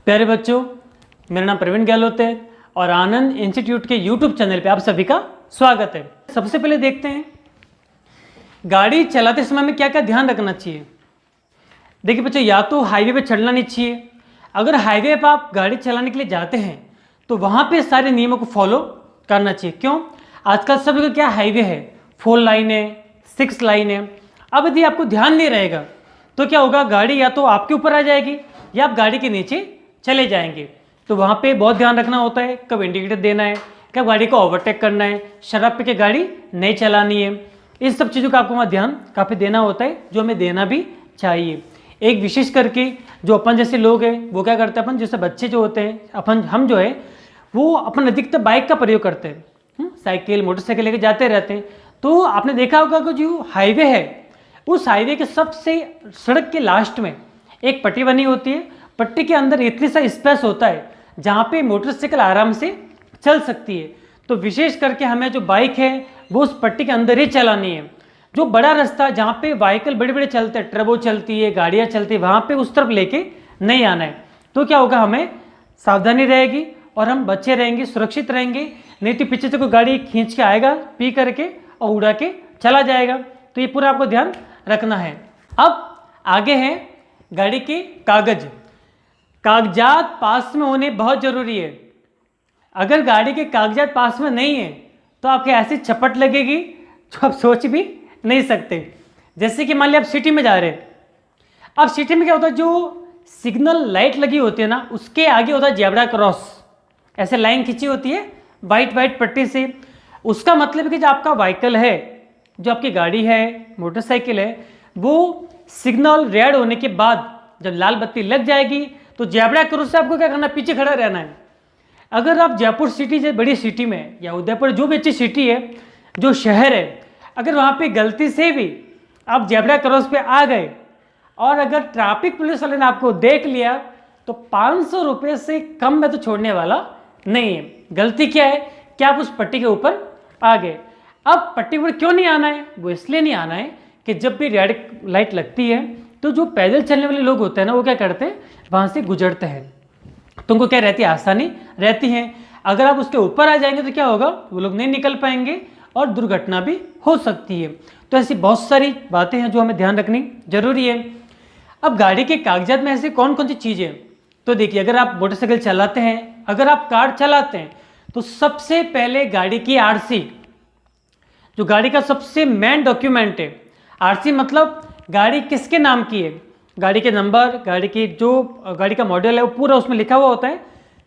प्यारे बच्चों, मेरा नाम प्रवीण गहलोत है और आनंद इंस्टीट्यूट के यूट्यूब चैनल पे आप सभी का स्वागत है। सबसे पहले देखते हैं गाड़ी चलाते समय में क्या क्या ध्यान रखना चाहिए। देखिए बच्चों, या तो हाईवे पे चढ़ना नहीं चाहिए। अगर हाईवे पर आप गाड़ी चलाने के लिए जाते हैं तो वहाँ पे सारे नियमों को फॉलो करना चाहिए। क्यों? आजकल सभी का क्या हाईवे है, 4 लाइन है, 6 लाइन है। अब यदि आपको ध्यान नहीं रहेगा तो क्या होगा, गाड़ी या तो आपके ऊपर आ जाएगी या आप गाड़ी के नीचे चले जाएंगे। तो वहाँ पे बहुत ध्यान रखना होता है, कब इंडिकेटर देना है, कब गाड़ी को ओवरटेक करना है, शराब पी के गाड़ी नहीं चलानी है। इन सब चीज़ों का आपको वहाँ ध्यान काफ़ी देना होता है, जो हमें देना भी चाहिए। एक विशेष करके जो अपन जैसे लोग हैं वो क्या करते हैं, अपन जैसे बच्चे जो होते हैं, हम जो है वो अपन अधिकतर बाइक का प्रयोग करते हैं, साइकिल मोटरसाइकिल लेके जाते रहते हैं। तो आपने देखा होगा कि जो हाईवे है उस हाईवे के सबसे सड़क के लास्ट में एक पट्टी बनी होती है। पट्टी के अंदर इतनी सा स्पेस होता है जहाँ पे मोटरसाइकिल आराम से चल सकती है। तो विशेष करके हमें जो बाइक है वो उस पट्टी के अंदर ही चलानी है। जो बड़ा रास्ता जहाँ पे व्हीकल बड़े बड़े चलते हैं, ट्रबो चलती है, गाड़ियाँ चलती है, वहाँ पे उस तरफ लेके नहीं आना है। तो क्या होगा, हमें सावधानी रहेगी और हम बचे रहेंगे, सुरक्षित रहेंगे। नहीं तो पीछे से कोई गाड़ी खींच के आएगा पी करके और उड़ा के चला जाएगा। तो ये पूरा आपको ध्यान रखना है। अब आगे है गाड़ी के कागजात पास में होने बहुत ज़रूरी है। अगर गाड़ी के कागजात पास में नहीं है तो आपके ऐसी चपट लगेगी जो आप सोच भी नहीं सकते। जैसे कि मान लिया आप सिटी में जा रहे हैं। अब सिटी में क्या होता है, जो सिग्नल लाइट लगी होती है ना, उसके आगे होता है जेब्रा क्रॉस। ऐसे लाइन खींची होती है वाइट पट्टी से। उसका मतलब है कि जो आपका व्हीकल है, जो आपकी गाड़ी है, मोटरसाइकिल है, वो सिग्नल रेड होने के बाद जब लाल बत्ती लग जाएगी तो जेब्रा क्रॉस से आपको क्या करना है, पीछे खड़ा रहना है। अगर आप जयपुर सिटी जैसे बड़ी सिटी में या उदयपुर जो भी अच्छी सिटी है, जो शहर है, अगर वहाँ पे गलती से भी आप जेब्रा क्रॉस पे आ गए और अगर ट्रैफिक पुलिस वाले ने आपको देख लिया तो 500 रुपये से कम में तो छोड़ने वाला नहीं है। गलती क्या है कि आप उस पट्टी के ऊपर आ गए। अब पट्टी पर क्यों नहीं आना है, वो इसलिए नहीं आना है कि जब भी रेड लाइट लगती है तो जो पैदल चलने वाले लोग होते हैं ना, वो क्या करते हैं, वहाँ से गुजरते हैं। तुमको क्या रहती है, आसानी रहती है। अगर आप उसके ऊपर आ जाएंगे तो क्या होगा, वो लोग नहीं निकल पाएंगे और दुर्घटना भी हो सकती है। तो ऐसी बहुत सारी बातें हैं जो हमें ध्यान रखनी जरूरी है। अब गाड़ी के कागजात में ऐसे कौन कौन सी चीज़ें, तो देखिए, अगर आप मोटरसाइकिल चलाते हैं, अगर आप कार चलाते हैं, तो सबसे पहले गाड़ी की आरसी, जो गाड़ी का सबसे मेन डॉक्यूमेंट है। आरसी मतलब गाड़ी किसके नाम की है, गाड़ी के नंबर, गाड़ी की जो गाड़ी का मॉडल है वो पूरा उसमें लिखा हुआ होता है।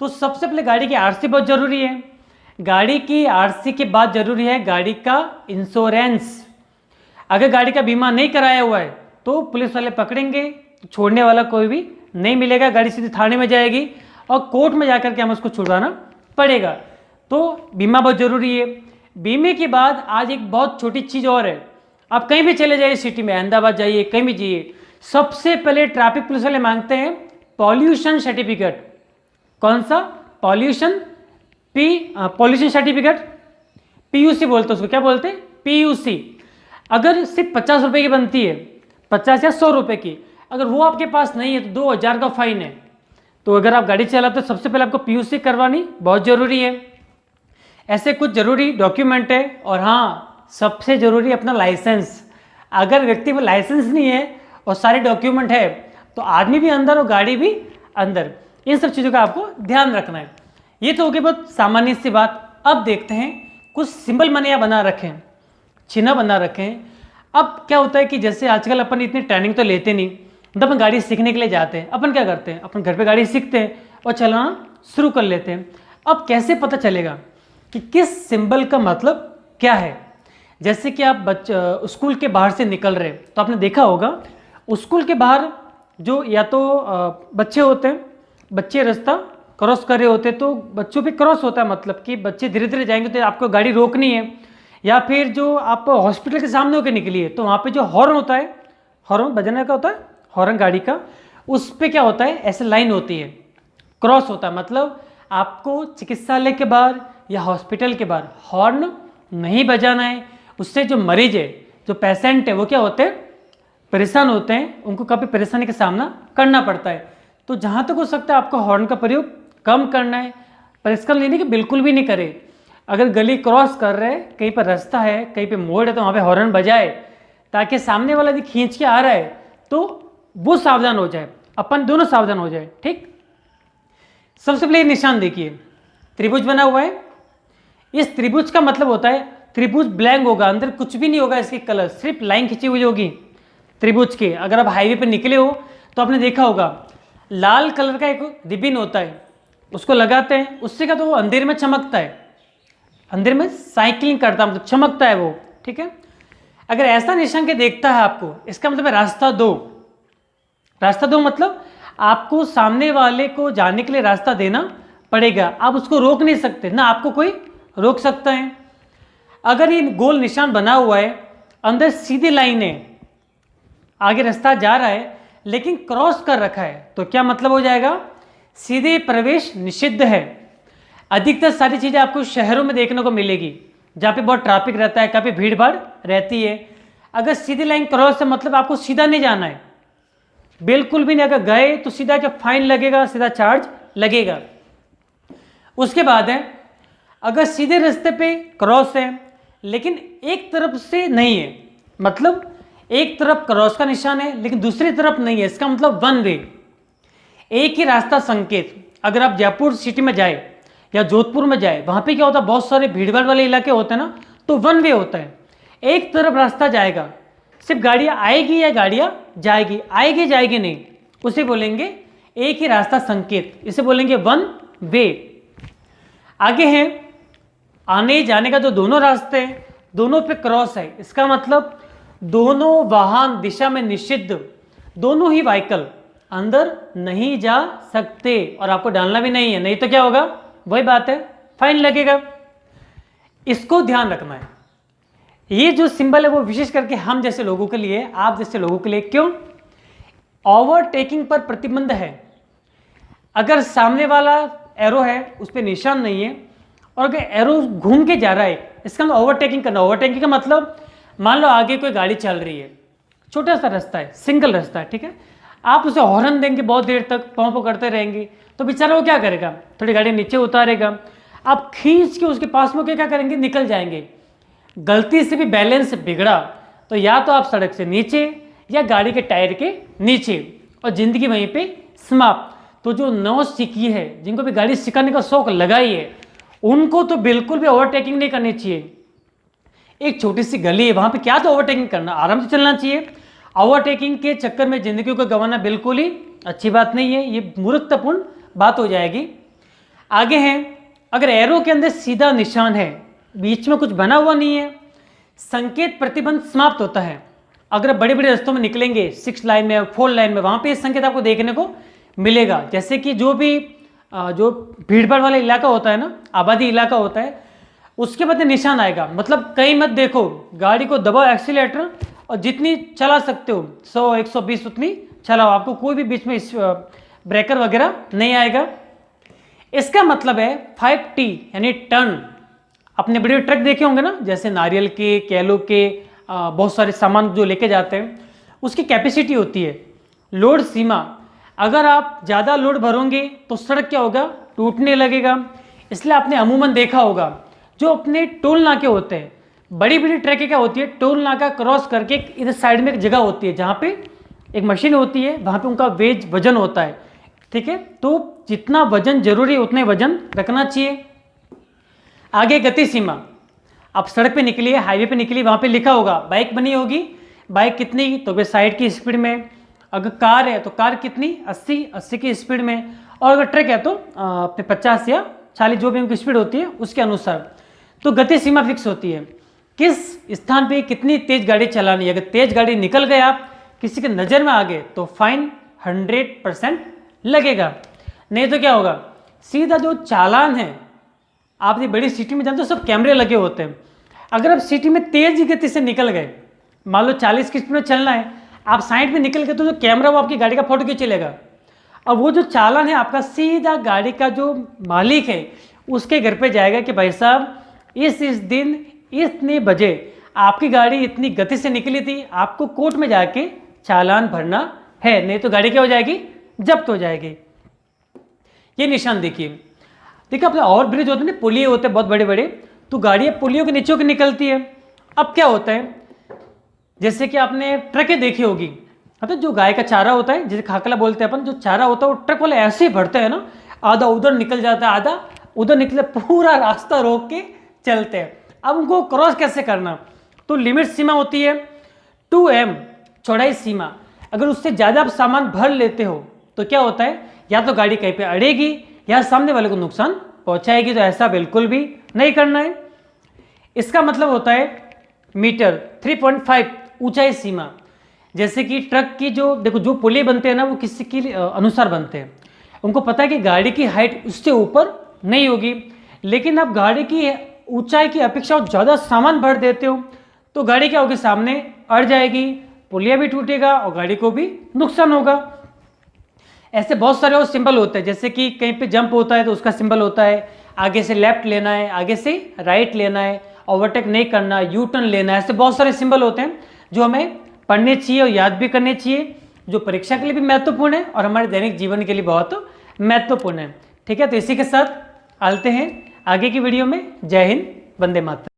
तो सबसे पहले गाड़ी की आरसी बहुत ज़रूरी है। गाड़ी की आरसी के बाद जरूरी है गाड़ी का इंश्योरेंस। अगर गाड़ी का बीमा नहीं कराया हुआ है तो पुलिस वाले पकड़ेंगे, छोड़ने वाला कोई भी नहीं मिलेगा। गाड़ी सीधे थाने में जाएगी और कोर्ट में जाकर के हमें उसको छुड़वाना पड़ेगा। तो बीमा बहुत ज़रूरी है। बीमे के बाद आज एक बहुत छोटी चीज़ और है। आप कहीं भी चले जाइए, सिटी में अहमदाबाद जाइए, कहीं भी जाइए, सबसे पहले ट्रैफिक पुलिस वाले मांगते हैं पॉल्यूशन सर्टिफिकेट। कौन सा? पॉल्यूशन सर्टिफिकेट, पीयूसी बोलते हैं उसको। क्या बोलते हैं? पीयूसी। अगर सिर्फ 50 रुपये की बनती है, 50 या 100 रुपये की, अगर वो आपके पास नहीं है तो 2000 का फाइन है। तो अगर आप गाड़ी चलाते हो सबसे पहले आपको पीयूसी करवानी बहुत ज़रूरी है। ऐसे कुछ ज़रूरी डॉक्यूमेंट है। और हाँ, सबसे ज़रूरी अपना लाइसेंस। अगर व्यक्ति में लाइसेंस नहीं है और सारे डॉक्यूमेंट है तो आदमी भी अंदर और गाड़ी भी अंदर। इन सब चीज़ों का आपको ध्यान रखना है। ये तो होगी बहुत सामान्य सी बात। अब देखते हैं कुछ सिंबल मैंने यहाँ बना रखे हैं, चिन्ह बना रखे हैं। अब क्या होता है कि जैसे आजकल अपन इतनी ट्रेनिंग तो लेते नहीं, जब अपन गाड़ी सीखने के लिए जाते हैं अपन क्या करते हैं, अपन घर पे गाड़ी सीखते हैं और चलाना शुरू कर लेते हैं। अब कैसे पता चलेगा कि किस सिंबल का मतलब क्या है? जैसे कि आप स्कूल के बाहर से निकल रहे हैं तो आपने देखा होगा स्कूल के बाहर जो या तो बच्चे होते हैं, बच्चे रास्ता क्रॉस कर रहे होते हैं, तो बच्चों पे क्रॉस होता है, मतलब कि बच्चे धीरे धीरे जाएंगे तो आपको गाड़ी रोकनी है। या फिर जो आप हॉस्पिटल के सामने होकर निकली है तो वहाँ पे जो हॉर्न होता है, हॉर्न बजाने का होता है, हॉर्न गाड़ी का, उस पर क्या होता है, ऐसे लाइन होती है, क्रॉस होता है। मतलब आपको चिकित्सालय के बाहर या हॉस्पिटल के बाहर हॉर्न नहीं बजाना है। उससे जो मरीज है, जो पेशेंट है, वो क्या होते हैं, परेशान होते हैं, उनको काफ़ी परेशानी का सामना करना पड़ता है। तो जहाँ तक हो सकता है आपको हॉर्न का प्रयोग कम करना है, पर इसका लेने कि बिल्कुल भी नहीं करे। अगर गली क्रॉस कर रहे हैं, कहीं पर रास्ता है, कहीं पे मोड़ है, तो वहाँ पे हॉर्न बजाए ताकि सामने वाला यदि खींच के आ रहा है तो वो सावधान हो जाए, अपन दोनों सावधान हो जाए। ठीक, सबसे पहले निशान देखिए, त्रिभुज बना हुआ है। इस त्रिभुज का मतलब होता है त्रिभुज ब्लैंक होगा, अंदर कुछ भी नहीं होगा, इसकी कलर सिर्फ लाइन खींची हुई होगी त्रिभुज के। अगर आप हाईवे पर निकले हो तो आपने देखा होगा लाल कलर का एक रिबिन होता है, उसको लगाते हैं, उससे क्या तो वो अंधेरे में चमकता है, अंधेरे में साइकिलिंग करता है, मतलब चमकता है वो। ठीक है, अगर ऐसा निशान के देखता है आपको, इसका मतलब है रास्ता दो। रास्ता दो मतलब आपको सामने वाले को जाने के लिए रास्ता देना पड़ेगा, आप उसको रोक नहीं सकते, ना आपको कोई रोक सकता है। अगर ये गोल निशान बना हुआ है, अंदर सीधी लाइन है, आगे रास्ता जा रहा है लेकिन क्रॉस कर रखा है, तो क्या मतलब हो जाएगा, सीधे प्रवेश निषिद्ध है। अधिकतर सारी चीज़ें आपको शहरों में देखने को मिलेगी, जहाँ पे बहुत ट्रैफिक रहता है, काफ़ी भीड़ भाड़ रहती है। अगर सीधी लाइन क्रॉस है मतलब आपको सीधा नहीं जाना है, बिल्कुल भी नहीं। अगर गए तो सीधा क्या फाइन लगेगा, सीधा चार्ज लगेगा। उसके बाद है, अगर सीधे रास्ते पे क्रॉस है लेकिन एक तरफ से नहीं है, मतलब एक तरफ क्रॉस का निशान है लेकिन दूसरी तरफ नहीं है, इसका मतलब वन वे, एक ही रास्ता संकेत। अगर आप जयपुर सिटी में जाए या जोधपुर में जाए, वहाँ पे क्या होता है, बहुत सारे भीड़भाड़ वाले इलाके होते हैं ना, तो वन वे होता है, एक तरफ रास्ता जाएगा, सिर्फ गाड़ियाँ आएगी या गाड़ियाँ जाएगी, आएगी जाएगी नहीं, उसे बोलेंगे एक ही रास्ता संकेत, इसे बोलेंगे वन वे। आगे है आने जाने का जो दोनों रास्ते हैं, दोनों पे क्रॉस है, इसका मतलब दोनों वाहन दिशा में निषिद्ध, दोनों ही व्हीकल अंदर नहीं जा सकते और आपको डालना भी नहीं है, नहीं तो क्या होगा, वही बात है, फाइन लगेगा। इसको ध्यान रखना है। ये जो सिंबल है वो विशेष करके हम जैसे लोगों के लिए, आप जैसे लोगों के लिए, क्यों, ओवरटेकिंग पर प्रतिबंध है। अगर सामने वाला एरो है उस पर निशान नहीं है और अगर एरो घूम के जा रहा है, इसका मतलब ओवरटेकिंग करना। ओवरटेकिंग का मतलब मान लो आगे कोई गाड़ी चल रही है, छोटा सा रास्ता है, सिंगल रास्ता है, ठीक है, आप उसे हॉर्न देंगे बहुत देर तक, पाँव करते रहेंगे, तो बेचारा वो क्या करेगा, थोड़ी गाड़ी नीचे उतारेगा, आप खींच के उसके पास में क्या करेंगे, निकल जाएंगे। गलती से भी बैलेंस बिगड़ा तो या तो आप सड़क से नीचे या गाड़ी के टायर के नीचे, और ज़िंदगी वहीं पे समाप्त। तो जो नौ सीखी है, जिनको भी गाड़ी सिखाने का शौक लगाई है, उनको तो बिल्कुल भी ओवरटेकिंग नहीं करनी चाहिए। एक छोटी सी गली है, वहाँ पे क्या तो ओवरटेकिंग करना, आराम से चलना चाहिए। ओवरटेकिंग के चक्कर में ज़िंदगी को गंवाना बिल्कुल ही अच्छी बात नहीं है, ये मूर्खतापूर्ण बात हो जाएगी। आगे है, अगर एरो के अंदर सीधा निशान है, बीच में कुछ बना हुआ नहीं है, संकेत प्रतिबंध समाप्त होता है। अगर बड़े बड़े रास्तों में निकलेंगे, 6 लाइन में, 4 लाइन में, वहाँ पे संकेत आपको देखने को मिलेगा। जैसे कि जो भी जो भीड़भाड़ वाला इलाका होता है ना, आबादी इलाका होता है, उसके बाद निशान आएगा, मतलब कहीं मत देखो, गाड़ी को दबाओ एक्सीलेटर और जितनी चला सकते हो 100 120 उतनी चलाओ, आपको कोई भी बीच में ब्रेकर वगैरह नहीं आएगा। इसका मतलब है 5T यानी टन। अपने बड़े ट्रक देखे होंगे ना, जैसे नारियल के, केलों के, बहुत सारे सामान जो लेके जाते हैं, उसकी कैपेसिटी होती है, लोड सीमा। अगर आप ज़्यादा लोड भरोगे तो सड़क क्या होगा, टूटने लगेगा। इसलिए आपने अमूमन देखा होगा जो अपने टोल नाके होते हैं, बड़ी बड़ी ट्रकें क्या होती है, टोल नाका क्रॉस करके इधर साइड में एक जगह होती है जहाँ पे एक मशीन होती है, वहाँ पे उनका वजन होता है, ठीक है। तो जितना वजन जरूरी है उतने वजन रखना चाहिए। आगे गति सीमा, आप सड़क पे निकलिए, हाईवे पे निकलिए, वहाँ पे लिखा होगा, बाइक बनी होगी, बाइक कितनी, तो वे साइड की स्पीड में। अगर कार है तो कार कितनी, 80 की स्पीड में। और अगर ट्रक है तो अपने 50 या 40 जो भी उनकी स्पीड होती है उसके अनुसार। तो गति सीमा फिक्स होती है, किस स्थान पे कितनी तेज गाड़ी चलानी है। अगर तेज गाड़ी निकल गए आप, किसी के नज़र में आ गए, तो फाइन 100% लगेगा। नहीं तो क्या होगा, सीधा जो चालान है, आप ये बड़ी सिटी में जानते हो सब कैमरे लगे होते हैं। अगर आप सिटी में तेज गति से निकल गए, मान लो 40 की स्पीड में चलना है, आप साइड में निकल गए, तो जो कैमरा वो आपकी गाड़ी का फोटो खींच लेगा, और वो जो चालान है आपका सीधा गाड़ी का जो मालिक है उसके घर पे जाएगा कि भाई साहब इस दिन इतने बजे आपकी गाड़ी इतनी गति से निकली थी, आपको कोर्ट में जाके चालान भरना है, नहीं तो गाड़ी क्या हो जाएगी, जब्त हो जाएगी। ये निशान देखिए, देखिए अपने और ब्रिज होते हैं ना, पुलिये होते हैं बहुत बड़े बड़े, तो गाड़ियाँ पुलियों के नीचे होकर निकलती है। अब क्या होता है, जैसे कि आपने ट्रकें देखी होगी, तो जो गाय का चारा होता है, जिसे खाकला बोलते हैं अपन, जो चारा होता है वो ट्रक वाले ऐसे ही भरते हैं ना, आधा उधर निकल जाता है, आधा उधर निकले, पूरा रास्ता रोक के चलते हैं। अब उनको क्रॉस कैसे करना, तो लिमिट सीमा होती है 2m चौड़ाई सीमा। अगर उससे ज़्यादा आप सामान भर लेते हो तो क्या होता है, या तो गाड़ी कहीं पे अड़ेगी या सामने वाले को नुकसान पहुंचाएगी। तो ऐसा बिल्कुल भी नहीं करना है। इसका मतलब होता है मीटर 3.5 ऊंचाई सीमा। जैसे कि ट्रक की जो देखो जो पुलिये बनते हैं ना, वो किसी के अनुसार बनते हैं, उनको पता है कि गाड़ी की हाइट उससे ऊपर नहीं होगी, लेकिन आप गाड़ी की ऊंचाई की अपेक्षा ज़्यादा सामान भर देते हो तो गाड़ी क्या होगी, सामने अड़ जाएगी, पुलिया भी टूटेगा और गाड़ी को भी नुकसान होगा। ऐसे बहुत सारे और सिंबल होते हैं, जैसे कि कहीं पे जंप होता है तो उसका सिंबल होता है आगे से लेफ्ट लेना है, आगे से राइट लेना है, ओवरटेक नहीं करना, यू टर्न लेना है। ऐसे बहुत सारे सिंबल होते हैं जो हमें पढ़ने चाहिए और याद भी करने चाहिए, जो परीक्षा के लिए भी महत्वपूर्ण है और हमारे दैनिक जीवन के लिए बहुत महत्वपूर्ण है। ठीक है, तो इसी के साथ आते हैं आगे की वीडियो में। जय हिंद, वंदे मातरम।